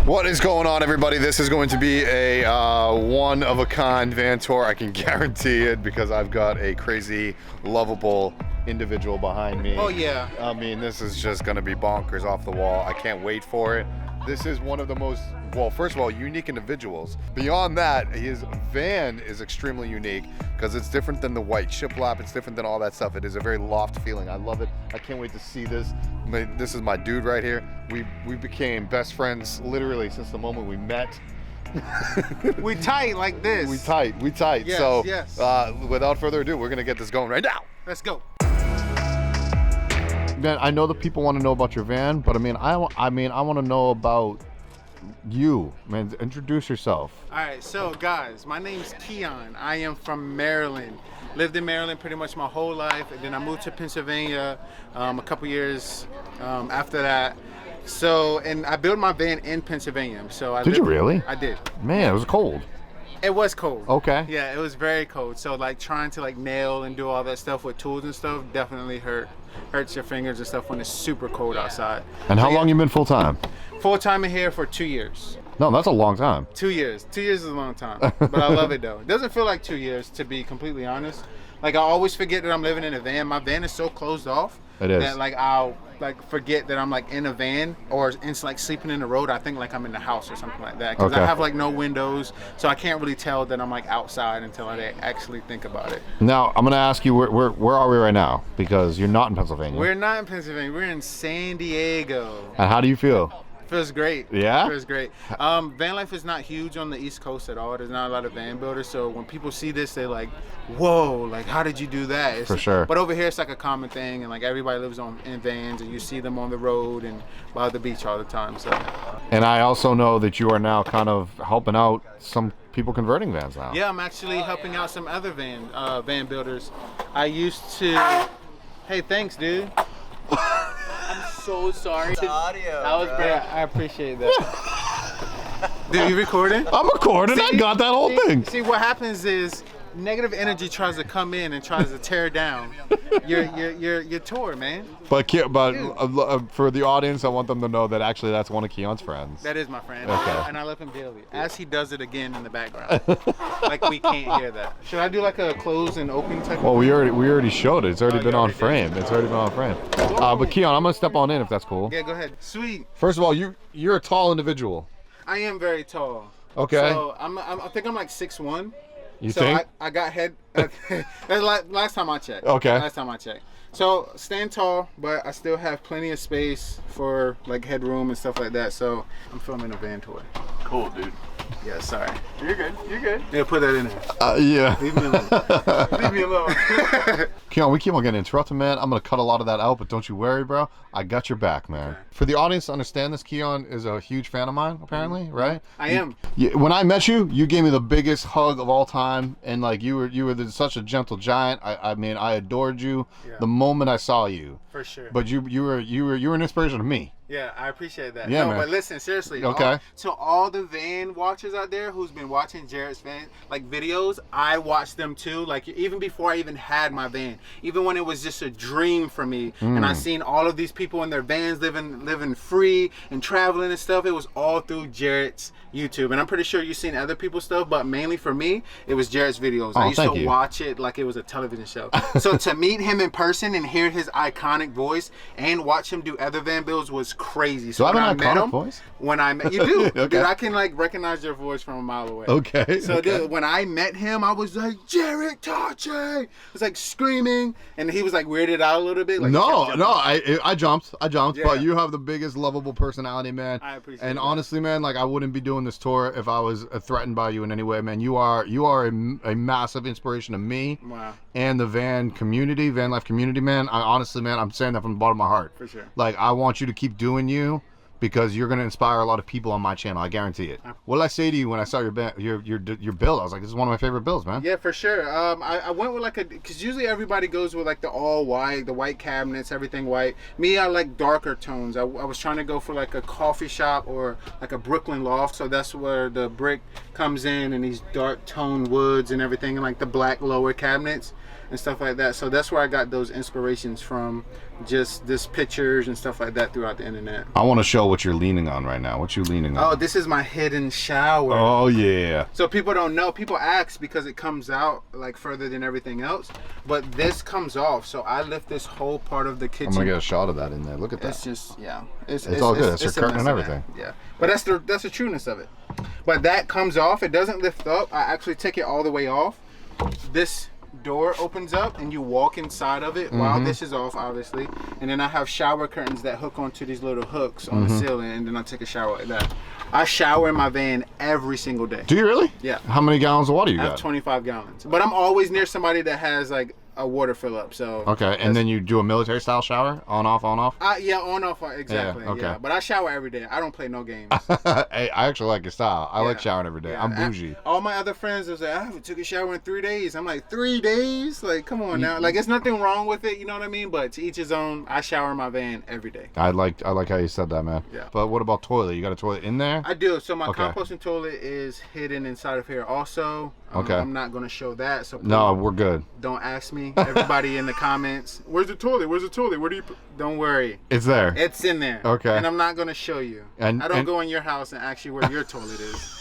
What is going on, everybody? This is going to be a one-of-a-kind van tour. I can guarantee it because I've got a crazy, lovable individual behind me. Oh yeah. I mean, this is just going to be bonkers off the wall. I can't wait for it. This is one of the most, well, first of all, unique individuals. Beyond that, his van is extremely unique because it's different than the white shiplap. It's different than all that stuff. It is a very loft feeling. I love it. I can't wait to see this. This is my dude right here. We became best friends literally since the moment we met. We tight like this. We tight. Yes, so yes. Without further ado, we're gonna get this going right now. Let's go. Man, I know that people want to know about your van, but I want to know about you, man. Introduce yourself. All right, so guys, my name's Keon. I am from Maryland. Lived in Maryland pretty much my whole life, and then I moved to Pennsylvania a couple years after that. So, and I built my van in Pennsylvania. So Did you really? I did. Man, it was cold. It was cold. Okay. Yeah, it was very cold. So like trying to like nail and do all that stuff with tools and stuff definitely hurts your fingers and stuff when it's super cold outside. And how long you been full time? Full time in here for 2 years. No, that's a long time. 2 years. 2 years is a long time, but I love it though. It doesn't feel like 2 years, to be completely honest. Like I always forget that I'm living in a van. My van is so closed off that like I'll like forget that I'm like in a van, or it's like sleeping in the road. I think like I'm in the house or something like that because I have like no windows, so I can't really tell that I'm like outside until I actually think about it. Now I'm gonna ask you where are we right now, because you're not in Pennsylvania. We're not in Pennsylvania. We're in San Diego. And how do you feel? Feels great. Yeah? Feels great. VanLife is not huge on the East Coast at all. There's not a lot of van builders, so when people see this, they're like, whoa, like how did you do that? For sure. But over here, it's like a common thing, and like everybody lives in vans, and you see them on the road and by the beach all the time. So. And I also know that you are now kind of helping out some people converting vans now. Yeah, I'm actually helping out some other van builders. I used to, hey, thanks, dude. I'm so sorry. Audio, that was great. I appreciate that. Dude, you recording? I'm recording. I got that whole thing. See, what happens is negative energy tries to come in and tries to tear down your tour, man. But for the audience, I want them to know that actually that's one of Keon's friends. That is my friend. Okay. And I love him dearly. As he does it again in the background. Like we can't hear that. Should I do like a close and open type? Well, we already showed it. It's already been on frame. It's already been on frame. But Keon, I'm gonna step on in if that's cool. Yeah, go ahead. Sweet. First of all, you're a tall individual. I am very tall. Okay. So I think I'm like 6'1". You think? I got head. That's last time I checked. Okay. Last time I checked. So stand tall, but I still have plenty of space for like headroom and stuff like that. So I'm filming a van tour. Cool, dude. Yeah, sorry. You're good. You're good. Yeah, put that in there. Yeah. Leave me alone. Leave me alone. Keon, we keep on getting interrupted, man. I'm gonna cut a lot of that out, but don't you worry, bro. I got your back, man. Okay. For the audience to understand this, Keon is a huge fan of mine, apparently, right? I am. When I met you, you gave me the biggest hug of all time, and like you were such a gentle giant. I mean, I adored you the moment I saw you. For sure. But you were an inspiration to me. Yeah, I appreciate that. Yeah, no, man. But listen, seriously. Okay. To all the van watchers out there who's been watching Jarrod's van like videos, I watched them too. Like even before I even had my van, even when it was just a dream for me, and I seen all of these people in their vans living free and traveling and stuff. It was all through Jarrod's YouTube, and I'm pretty sure you've seen other people's stuff, but mainly for me, it was Jarrod's videos. I used to watch it like it was a television show. So to meet him in person and hear his iconic voice and watch him do other van builds was crazy. So do I have an iconic voice? When I met you, do. Okay. Dude, I can like recognize your voice from a mile away. Okay. So dude, when I met him, I was like, Jarrod, Tocci. I was like screaming, and he was like weirded out a little bit. Like, I jumped, Yeah. but you have the biggest lovable personality, man. I appreciate And that. honestly, man, like I wouldn't be doing this tour if I was threatened by you in any way, man. You are a massive inspiration to me. Wow. And the van community, van life community, man. Honestly, man, I'm saying that from the bottom of my heart. For sure. Like I want you to keep doing you, because you're gonna inspire a lot of people on my channel. I guarantee it. What did I say to you when I saw your build? I was like, this is one of my favorite builds, man. Yeah, for sure. I went with like because usually everybody goes with like the all white, the white cabinets, everything white. Me, I like darker tones. I was trying to go for like a coffee shop or like a Brooklyn loft. So that's where the brick comes in and these dark tone woods and everything, and like the black lower cabinets. and stuff like that. So that's where I got those inspirations from, just this pictures and stuff like that throughout the internet. I want to show what you're leaning on right now. What you leaning on? Oh, this is my hidden shower. Oh yeah. So people don't know. People ask because it comes out like further than everything else, but this comes off. So I lift this whole part of the kitchen. I'm gonna get a shot of that in there. Look at that. It's just it's all good. It's your a curtain and mess of everything. that. Yeah, but that's the trueness of it. But that comes off. It doesn't lift up. I actually take it all the way off. This door opens up and you walk inside of it while this is off, obviously, and then I have shower curtains that hook onto these little hooks on the ceiling, and then I take a shower like that. I shower in my van every single day. Do you really? Yeah. How many gallons of water you I got? have 25 gallons, but I'm always near somebody that has like a water fill up. So okay, and then you do a military style shower, on off, on off. Yeah, on off, exactly. Yeah, okay. Yeah, but I shower every day. I don't play no games. Hey, I actually like your style. I like Yeah. showering every day. Yeah. I'm bougie. All my other friends was like, I haven't took a shower in 3 days. I'm like, 3 days? Like, come on now. Like, there's nothing wrong with it, you know what I mean? But to each his own. I shower in my van every day. I like how you said that, man. Yeah. But what about toilet? You got a toilet in there? I do. So my Okay. composting toilet is hidden inside of here also. Okay. I'm not going to show that. So No, please we're good. don't ask me. Everybody in the comments, where's the toilet? Where's the toilet? Where do you put? Don't worry. It's there. It's in there. Okay. And I'm not going to show you. And- I don't and- go in your house and ask you where your toilet is.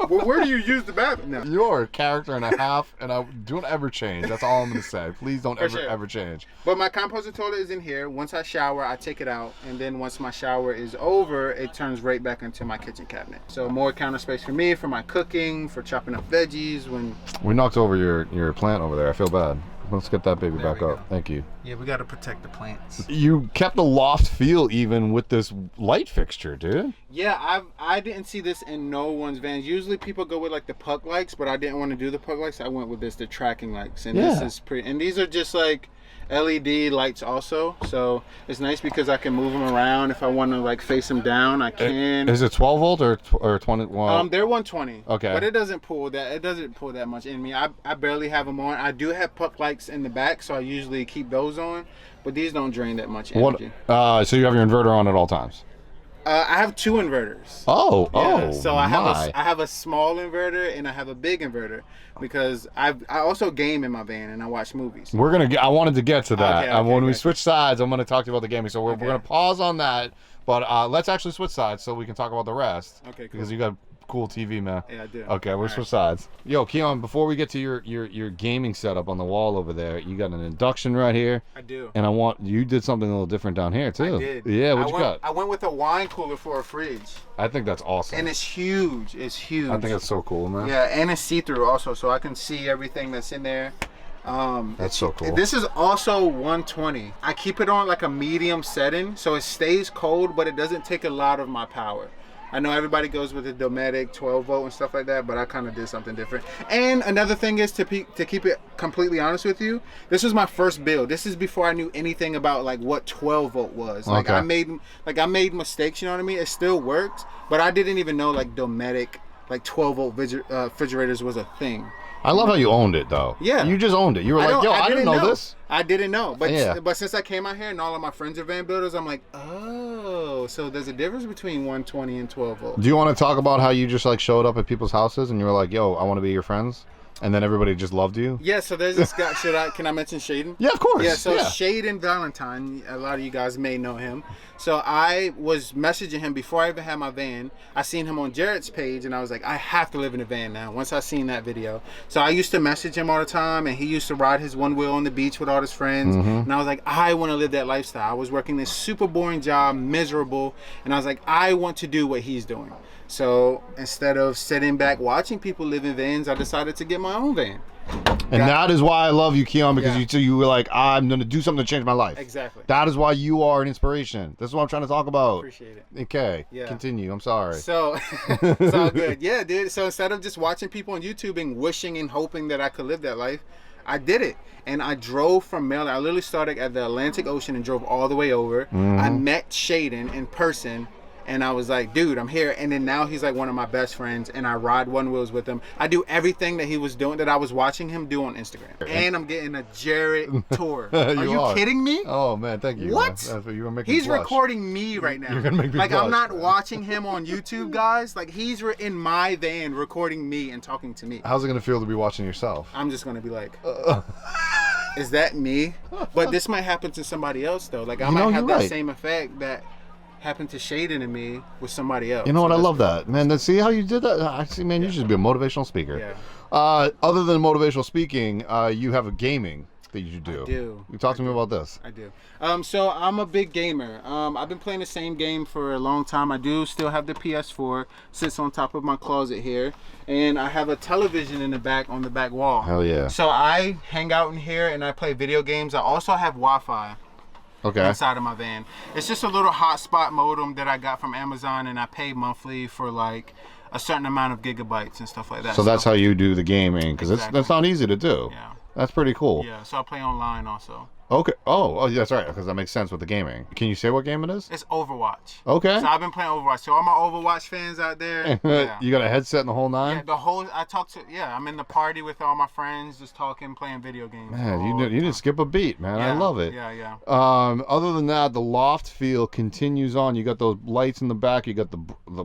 Well, where do you use the bathroom? No. You're a character and a half, and I don't ever change. That's all I'm gonna say. Please don't ever change. But my composting toilet is in here. Once I shower, I take it out, and then once my shower is over, it turns right back into my kitchen cabinet. So more counter space for me, for my cooking, for chopping up veggies. When We knocked over your plant over there. I feel bad. Let's get that baby There back we up. go. Thank you. yeah, we got to protect the plants. You kept the loft feel even with this light fixture, dude. Yeah, I didn't see this in no one's vans. Usually people go with like the puck lights, but I didn't want to do the puck lights. I went with the tracking lights, and this Yeah. is pretty. And these are just like LED lights also, so it's nice because I can move them around. If I want to like face them down, I can. Is it 12 volt or 20? Well, They're 120. Okay. But it doesn't pull that much in me. I barely have them on. I do have puck lights in the back, so I usually keep those on. But these don't drain that much energy. So you have your inverter on at all times. I have 2 inverters. Oh, So I have a small inverter and I have a big inverter because I also game in my van and I watch movies. I wanted to get to that. Okay, When we gotcha. switch sides, I'm going to talk to you about the gaming. So we're Okay. going to pause on that, but let's actually switch sides so we can talk about the rest. Okay, cool. Because you got cool TV, man. Yeah, I do. Okay, we'll All switch sides. Yo, Keon, before we get to your gaming setup on the wall over there, you got an induction right here. I do. And you did something a little different down here too. I did. Yeah, what you got? I went with a wine cooler for a fridge. I think that's awesome. And it's huge. It's huge. I think that's so cool, man. Yeah, and it's see-through also, so I can see everything that's in there. That's so cool. This is also 120. I keep it on like a medium setting, so it stays cold, but it doesn't take a lot of my power. I know everybody goes with the Dometic 12 volt and stuff like that, but I kind of did something different. And another thing is to keep it completely honest with you, this was my first build. This is before I knew anything about like what 12 volt was. Like Okay. I made mistakes, you know what I mean? It still worked, but I didn't even know like Dometic, like 12 volt refrigerators was a thing. I love how you owned it though. Yeah. You just owned it. You were like, yo, I didn't know this. I didn't know, but Yeah. but since I came out here and all of my friends are van builders, I'm like, oh, so there's a difference between 120 and 12 volt. Do you want to talk about how you just like showed up at people's houses and you were like, yo, I want to be your friends? And then everybody just loved you? Yeah, so there's this guy. Can I mention Shaden? Yeah, of course. Yeah, so Shaden Valentine, a lot of you guys may know him. So I was messaging him before I even had my van. I seen him on Jarrod's page, and I was like, I have to live in a van now. Once I seen that video, so I used to message him all the time, and he used to ride his one wheel on the beach with all his friends. And I was like, I want to live that lifestyle. I was working this super boring job, miserable, and I was like, I want to do what he's doing. So instead of sitting back watching people live in vans, I decided to get my own van. And that is why I love you, Keon, because Yeah. you were like, I'm going to do something to change my life. Exactly. That is why you are an inspiration. This is what I'm trying to talk about. Appreciate it. Okay. Yeah. Continue. I'm sorry. So it's all good. Yeah, dude. So instead of just watching people on YouTube and wishing and hoping that I could live that life, I did it. And I drove from Maryland. I literally started at the Atlantic Ocean and drove all the way over. I met Shaden in person. And I was like, dude, I'm here. And then now he's like one of my best friends, and I ride one wheels with him. I do everything that he was doing, that I was watching him do on Instagram. And I'm getting a Jarrod tour. Are you kidding me? Oh man, thank you. What? Man. That's what you were making. He's blush. recording me right now. You're gonna make me like blush, I'm not man. watching him on YouTube, guys. Like he's in my van recording me and talking to me. How's it gonna feel to be watching yourself? I'm just gonna be like, is that me? But this might happen to somebody else though. Like I You know, might have you're that right. same effect that happened to Shaden and me with somebody else. You know what? So I that's love cool. that, man. See how you did that? I see, man. You should be a motivational speaker. Yeah. Other than motivational speaking, you have a gaming that you do. I do. You talk to me about this. I do. So I'm a big gamer. I've been playing the same game for a long time. I do still have the PS4. Sits on top of my closet here, and I have a television in the back on the back wall. Hell yeah. So I hang out in here and I play video games. I also have Wi-Fi Okay. inside of my van. It's just a little hotspot modem that I got from Amazon, and I pay monthly for like a certain amount of gigabytes and stuff like that. So that's how you do the gaming, because Exactly. that's not easy to do. Yeah. That's pretty cool. Yeah. So I play online also. Okay. Oh, yeah, that's right, because that makes sense with the gaming. Can you say what game it is? It's Overwatch. Okay. So I've been playing Overwatch. So all my Overwatch fans out there, yeah. You got a headset and the whole nine? Yeah, the whole I'm in the party with all my friends, just talking, playing video games. Man, all the you didn't time. skip a beat, man. I Yeah, love it. Yeah. Other than that, the loft feel continues on. You got those lights in the back. You got the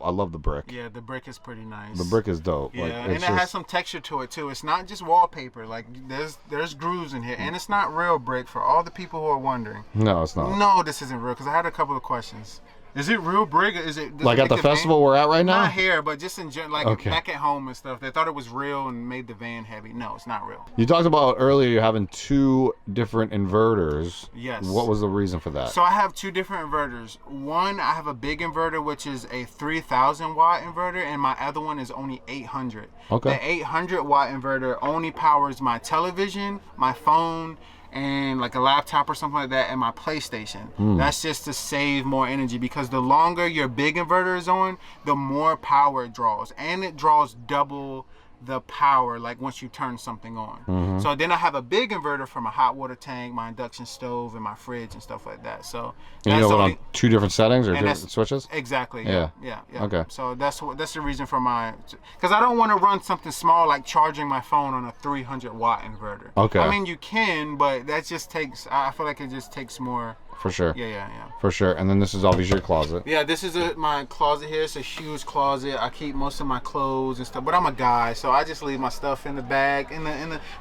I love the brick. Yeah, the brick is pretty nice. The brick is dope. Yeah, Like, and it's it has just- some texture to it too. It's not just wallpaper. Like there's grooves in here, and it's not real brick for all the people who are wondering. No, it's not. No, this isn't real, because I had a couple of questions. Is it real brick? Or is it does Like it at make the festival we're at right now? Not here, but just in general, like Okay. back at home and stuff. They thought it was real and made the van heavy. No, it's not real. You talked about earlier you having 2 different inverters. Yes. What was the reason for that? So I have 2 different inverters. One, I have a big inverter, which is a 3,000 watt inverter, and my other one is only 800. Okay. The 800 watt inverter only powers my television, my phone, and like a laptop or something like that, and my PlayStation. That's just to save more energy, because the longer your big inverter is on, the more power it draws, and it draws double the power like once you turn something on. So then I have a big inverter for my hot water tank, my induction stove, and my fridge and stuff like that. So And you that's have it only on 2 different settings or and different that's- switches? exactly. Yeah. Yeah. Okay. So that's the reason for my, because I don't want to run something small like charging my phone on a 300 watt inverter. Okay. I mean you can, but that just takes. I feel like it just takes more. For sure. Yeah. For sure. And then this is obviously your closet. Yeah, this is my closet here. It's a huge closet. I keep most of my clothes and stuff, but I'm a guy, so I just leave my stuff in the bag.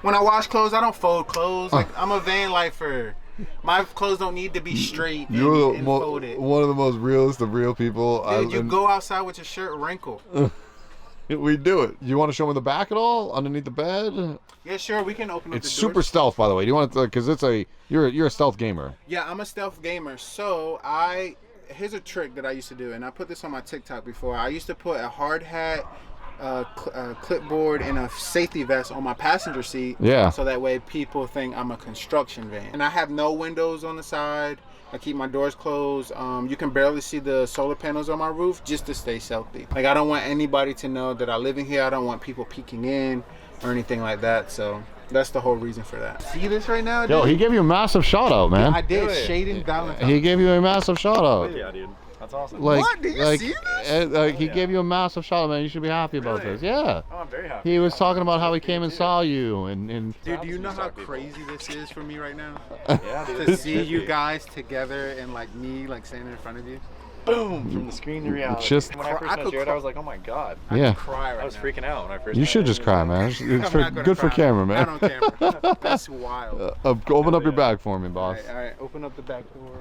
When I wash clothes, I don't fold clothes. Like I'm a van lifer. My clothes don't need to be straight and folded. one of the most realest of real people. Dude, you go outside with your shirt wrinkled. We do it. You want to show me the back at all? Underneath the bed? Yeah, sure. We can open up It's the super doors. stealth, by the way. Do you want to? Because you're a stealth gamer. Yeah, I'm a stealth gamer. So here's a trick that I used to do, and I put this on my TikTok before. I used to put a hard hat, clipboard, and a safety vest on my passenger seat. Yeah. So that way people think I'm a construction van. And I have no windows on the side. I keep my doors closed. You can barely see the solar panels on my roof just to stay stealthy. Like I don't want anybody to know that I live in here. I don't want people peeking in or anything like that. So that's the whole reason for that. See this right now, dude? Yo, he gave you a massive shout out, man. I did. Really? Shaden Valentine. He gave you a massive shout out. Yeah, dude. That's awesome. Like, What? Did you see this? He gave you a massive shout out, man. You should be happy about Really? this. Yeah. Oh, I'm very happy. He was talking about how he came and saw you, and Dude, do you know how Talk people. crazy this is for me right now? Yeah, dude. To see you guys together and like me like standing in front of you. Boom from the screen to reality. Just- when I first I met could Jarrod, cry. I was like, oh my god. I Yeah. could cry right I was now. freaking out when I first. you met should him. just cry, man. It's I'm not gonna good for cry. camera, man. Not on camera. That's wild. Open up your bag for me, boss. All right, open up the back door.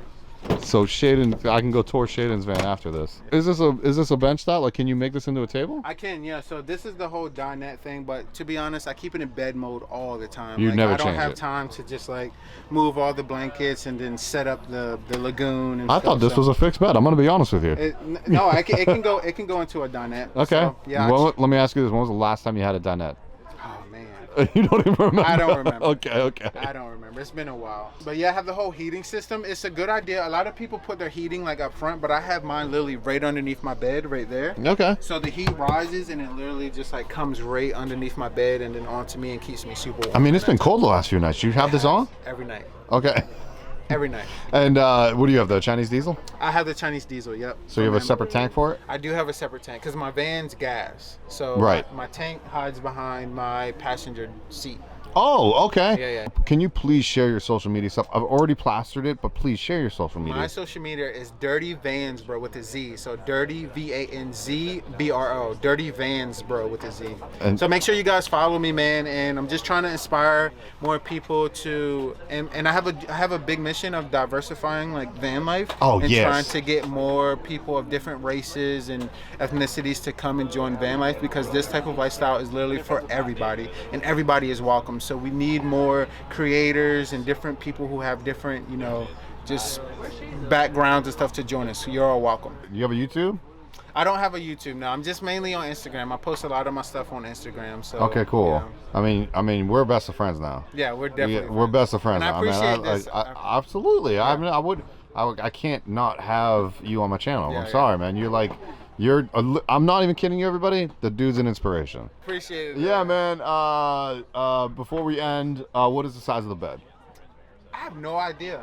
So Shaden, I can go tour Shaden's van after this. Is this a bench style? Like, can you make this into a table? I can, yeah. So this is the whole dinette thing, but to be honest, I keep it in bed mode all the time. You like, never I don't change have it. time to just like move all the blankets and then set up the lagoon. And I stuff, thought this so was a fixed bed. I'm gonna be honest with you. it can go into a dinette. Okay. So, yeah. Well, let me ask you this: when was the last time you had a dinette? Oh man. You don't even remember. I don't remember. Okay. I don't remember. It's been a while. But yeah, I have the whole heating system. It's a good idea. A lot of people put their heating like up front, but I have mine literally right underneath my bed right there. Okay. So the heat rises and it literally just like comes right underneath my bed and then onto me and keeps me super warm. I mean, it's been cold the last few nights. You have this on? Every night. Okay. Every night. And what do you have? The Chinese diesel? I have the Chinese diesel, yep. So you have a separate tank for it? I do have a separate tank because my van's gas. So Right. my tank hides behind my passenger seat. Oh, okay. Yeah, yeah. Can you please share your social media stuff? I've already plastered it, but please share your social media. My social media is Dirty Vans Bro with a Z. So Dirty VANZBRO. Dirty Vans Bro with a Z. And- so make sure you guys follow me, man. And I'm just trying to inspire more people to. And I have a big mission of diversifying like van life. Oh, and yes. trying to get more people of different races and ethnicities to come and join van life, because this type of lifestyle is literally for everybody, and everybody is welcome. So we need more creators and different people who have different, you know, just backgrounds and stuff to join us. So you're all welcome. You have a YouTube? I don't have a YouTube now. I'm just mainly on Instagram. I post a lot of my stuff on Instagram. So Okay, cool. yeah. I mean, we're best of friends now. Yeah, we're definitely. We're best of friends And I now. appreciate this. Absolutely. Yeah. I mean, I can't not have you on my channel. Yeah, I'm yeah. sorry, man. I'm not even kidding you, everybody. The dude's an inspiration. Appreciate it. Yeah, man. Before we end, what is the size of the bed? I have no idea.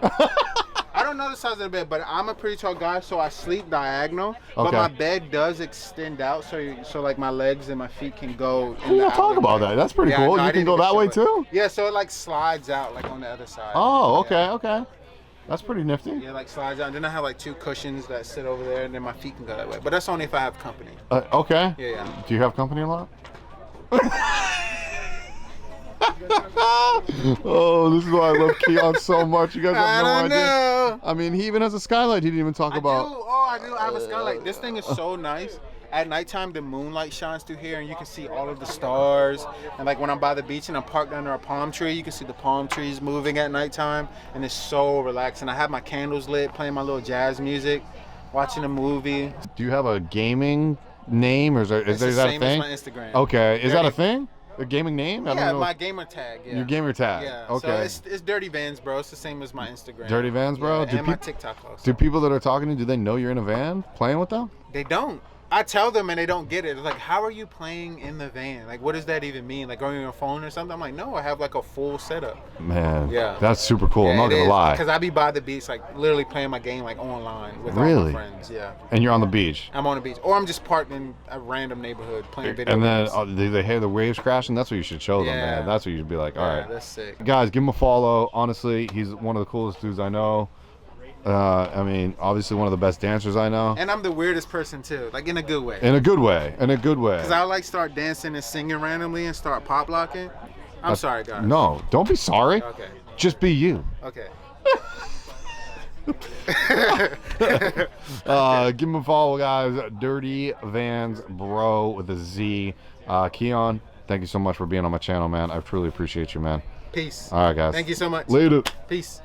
I don't know the size of the bed, but I'm a pretty tall guy, so I sleep diagonal. But Okay. my bed does extend out, so like my legs and my feet can go. Yeah, talk about that. That's pretty cool. no, I You can didn't go even that show way it. too? Yeah, so it like slides out like on the other side. Oh, okay, Yeah. okay. That's pretty nifty. Yeah, like slides out. And then I have like 2 cushions that sit over there, and then my feet can go that way. But that's only if I have company. Okay. Yeah, yeah. Do you have company a lot? Oh, this is why I love Keon so much. You guys have no I don't idea. know. I mean, he even has a skylight he didn't even talk about. I do. I have a skylight. This thing is so nice. At nighttime, the moonlight shines through here, and you can see all of the stars. And like when I'm by the beach and I'm parked under a palm tree, you can see the palm trees moving at nighttime, and it's so relaxing. I have my candles lit, playing my little jazz music, watching a movie. Do you have a gaming name, or is It's that the a same thing? as my Instagram. Okay, is that a Dirty- thing? A gaming name? I Yeah, don't know. my gamer tag. Yeah. Your gamer tag. Yeah. Okay. So it's Dirty Vans, bro. It's the same as my Instagram. Dirty Vans, bro? Yeah, Do and my peop- TikTok also. Do people that are talking to you, do they know you're in a van playing with them? They don't. I tell them and they don't get it. It's like, how are you playing in the van? Like, what does that even mean? Like, going on your phone or something? I'm like, no, I have like a full setup. Man, Yeah. that's super cool. I'm not gonna lie. Because I be by the beach, like literally playing my game like online with all Really? my friends. Yeah. And you're on the beach. I'm on the beach, or I'm just parked in a random neighborhood playing video And then games. do they hear the waves crashing? That's what you should show them, Yeah. man. That's what you should be like, all Yeah, right. that's sick. Guys, give him a follow. Honestly, he's one of the coolest dudes I know. I mean, obviously one of the best dancers I know. And I'm the weirdest person too, like in a good way. In a good way. In a good way. Because I like start dancing and singing randomly and start pop locking. I'm sorry, guys. No, don't be sorry. Okay. Just be you. Okay. Give him a follow, guys. Dirty Vans Bro with a Z. Keon, thank you so much for being on my channel, man. I truly appreciate you, man. Peace. All right, guys. Thank you so much. Later. Peace.